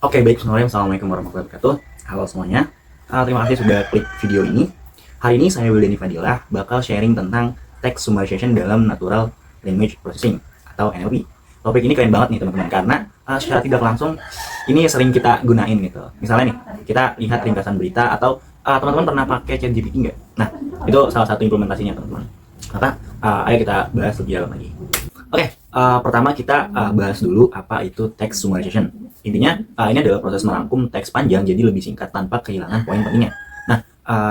Oke, baik. Assalamualaikum warahmatullahi wabarakatuh. Halo semuanya. Terima kasih sudah klik video ini. Hari ini saya Wildan Fadilah bakal sharing tentang text summarization dalam Natural Language Processing atau NLP. Topik ini keren banget nih teman-teman karena secara tidak langsung ini sering kita gunain gitu. Misalnya nih, kita lihat ringkasan berita atau teman-teman pernah pakai ChatGPT nggak? Nah, itu salah satu implementasinya teman-teman. Maka ayo kita bahas lebih dalam lagi. Oke, pertama kita bahas dulu apa itu text summarization. Intinya ini adalah proses merangkum teks panjang jadi lebih singkat tanpa kehilangan poin pentingnya. Nah,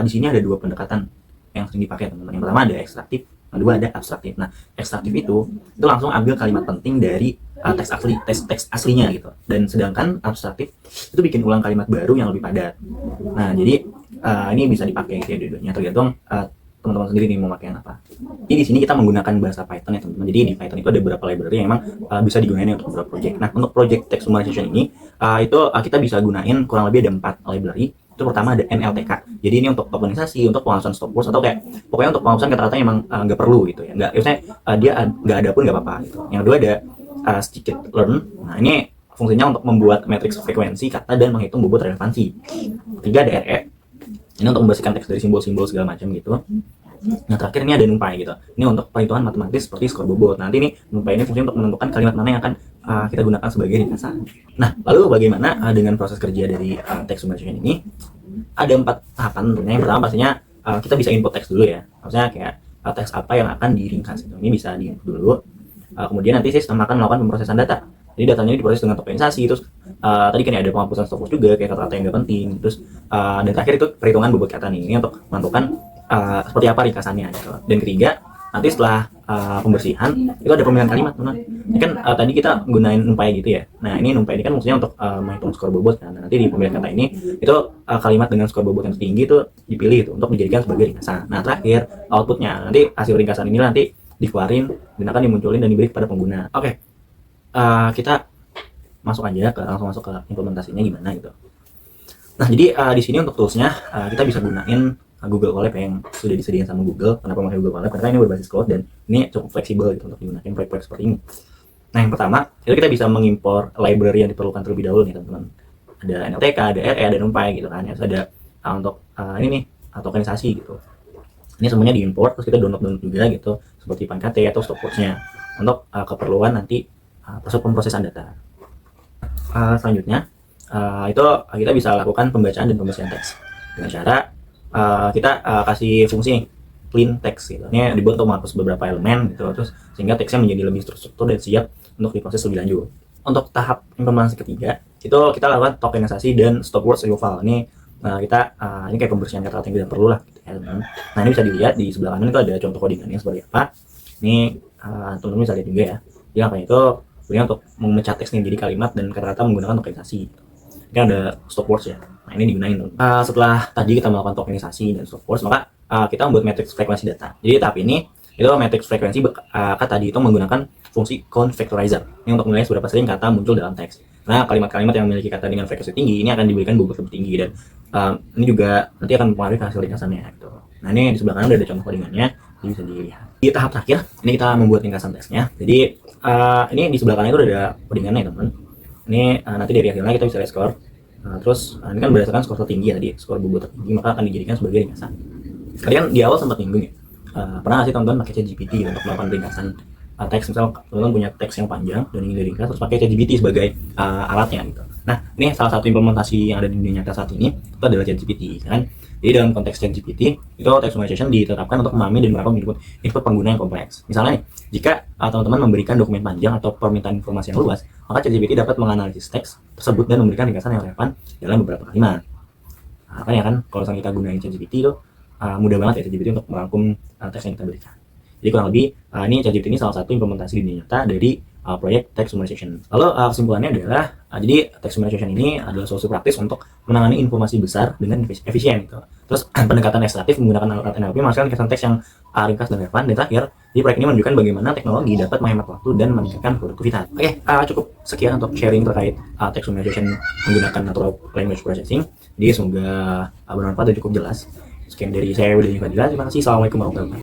di sini ada dua pendekatan yang sering dipakai teman-teman. Yang pertama ada ekstraktif, yang kedua ada abstraktif. Nah, ekstraktif itu langsung ambil kalimat penting dari teks aslinya gitu. Dan sedangkan abstraktif itu bikin ulang kalimat baru yang lebih padat. Nah, jadi ini bisa dipakai gitu ya dua-duanya tergantung teman-teman sendiri nih mau pakai yang apa. Jadi di sini kita menggunakan bahasa Python ya teman-teman. Jadi di Python itu ada beberapa library yang emang bisa digunakan untuk beberapa project. Nah, untuk project text summarization ini kita bisa gunain kurang lebih ada 4 library. Itu pertama ada NLTK. Jadi ini untuk tokenisasi, untuk pengawasan stop words atau kayak pokoknya untuk pengawasan kata-kata yang emang nggak perlu gitu ya. Biasanya dia nggak ada pun nggak apa-apa gitu. Yang kedua ada scikit-learn. Nah, ini fungsinya untuk membuat matriks frekuensi kata dan menghitung bobot relevansi. Ketiga ada RE. Ini untuk membersihkan teks dari simbol-simbol segala macam gitu. Yang terakhir ini ada NumPy gitu. Ini untuk perhitungan matematis seperti skor bobot. Nanti ini NumPy ini fungsi untuk menentukan kalimat mana yang akan kita gunakan sebagai ringkasan. Nah, lalu bagaimana dengan proses kerja dari text summarization ini? Ada 4 tahapan tentunya. Yang pertama pastinya kita bisa input teks dulu ya. Maksudnya kayak teks apa yang akan diringkas gitu. Ini bisa di input dulu. Kemudian nanti sistem akan melakukan pemrosesan data. Jadi datanya ini diproses dengan tokenisasi, terus tadi kan ada penghapusan stop words juga kayak kata-kata yang nggak penting, terus dan terakhir itu perhitungan bobot kata nih, ini untuk menentukan seperti apa ringkasannya gitu. Dan ketiga, nanti setelah pembersihan itu ada pemilihan kalimat teman. Ini kan tadi kita gunain NumPy gitu ya. Nah, ini NumPy ini kan maksudnya untuk menghitung skor bobot kan. Nah, nanti di pemilihan kata ini itu kalimat dengan skor bobot yang tinggi itu dipilih itu untuk dijadikan sebagai ringkasan. Nah, terakhir outputnya nanti hasil ringkasan ini nanti dikeluarin dan akan dimunculin dan diberi kepada pengguna. Oke. Kita langsung masuk ke implementasinya gimana gitu. Nah, jadi di sini untuk toolsnya kita bisa gunain Google Colab yang sudah disediakan sama Google. Kenapa pakai Google Colab? Karena ini berbasis cloud dan ini cukup fleksibel gitu untuk digunakan proyek-proyek seperti ini. Nah, yang pertama itu kita bisa mengimpor library yang diperlukan terlebih dahulu nih teman-teman. Ada NLTK, ada RE, ada NumPy gitu kan. Terus ada untuk ini nih tokenisasi gitu. Ini semuanya diimport terus kita download juga gitu seperti PanKT atau stop words-nya untuk keperluan nanti proses pemrosesan data. Selanjutnya itu kita bisa lakukan pembacaan dan pembersihan teks dengan cara kita kasih fungsi nih, clean text gitu. Ini dibuat untuk menghapus beberapa elemen gitu, terus sehingga teksnya menjadi lebih terstruktur dan siap untuk diproses lebih lanjut. Untuk tahap implementasi ketiga itu kita lakukan tokenisasi dan stop words removal. Ini kita ini kayak pembersihan kata-kata yang tidak perlu lah gitu ya. Nah, ini bisa dilihat di sebelah kanan itu ada contoh codingannya seperti apa. Ini teman-teman bisa lihat juga ya. Jadi apa itu untuk memecah teks nih jadi kalimat dan kata-kata menggunakan tokenisasi. Ini ada stop words ya. Nah, ini digunain tuh. Setelah tadi kita melakukan tokenisasi dan stop words, maka kita membuat matriks frekuensi data. Jadi tahap ini itu matriks frekuensi tadi itu menggunakan fungsi count factorizer. Ini untuk menilai seberapa sering kata muncul dalam teks. Nah, kalimat-kalimat yang memiliki kata dengan frekuensi tinggi ini akan diberikan bobot lebih tinggi dan ini juga nanti akan mempengaruhi hasil ringkasannya gitu. Nah, ini di sebelah kanan udah ada contoh codingannya, jadi bisa dilihat. Di tahap terakhir, ini kita membuat ringkasan teksnya. Jadi ini di sebelah kanan itu udah ada codingannya ya teman. Ini nanti dari hasilnya kita bisa lihat skor. Terus ini kan berdasarkan skor tertinggi ya tadi, skor bobot tertinggi maka akan dijadikan sebagai ringkasan. Kalian di awal sempat bingung ya, pernah nggak sih teman-teman pakai ChatGPT untuk melakukan ringkasan teks? Misal teman-teman punya teks yang panjang dan ingin diringkas terus pakai ChatGPT sebagai alatnya gitu. Nah, ini salah satu implementasi yang ada di dunia nyata saat ini itu adalah ChatGPT kan. Jadi dalam konteks ChatGPT itu text summarization diterapkan untuk memahami dan merangkum input pengguna yang kompleks. Misalnya nih, jika teman-teman memberikan dokumen panjang atau permintaan informasi yang luas, maka ChatGPT dapat menganalisis teks tersebut dan memberikan ringkasan yang relevan dalam beberapa kalimat. Nah, ya kan kalau kita gunain ChatGPT itu mudah banget ya ChatGPT untuk merangkum teks yang kita berikan. Jadi kurang lebih ini ChatGPT ini salah satu implementasi di dunia nyata dari proyek text summarization. Lalu kesimpulannya adalah jadi text summarization ini adalah solusi praktis untuk menangani informasi besar dengan efisien gitu. Terus pendekatan ekstraktif menggunakan alat NLP menghasilkan ringkasan teks yang ringkas dan relevan. Dan terakhir, di proyek ini menunjukkan bagaimana teknologi dapat menghemat waktu dan meningkatkan produktivitas. Oke, cukup sekian untuk sharing terkait text summarization menggunakan natural language processing. Jadi semoga bermanfaat dan cukup jelas. Sekian dari saya Wildan Fadilah. Terima kasih. Assalamualaikum warahmatullahi wabarakatuh.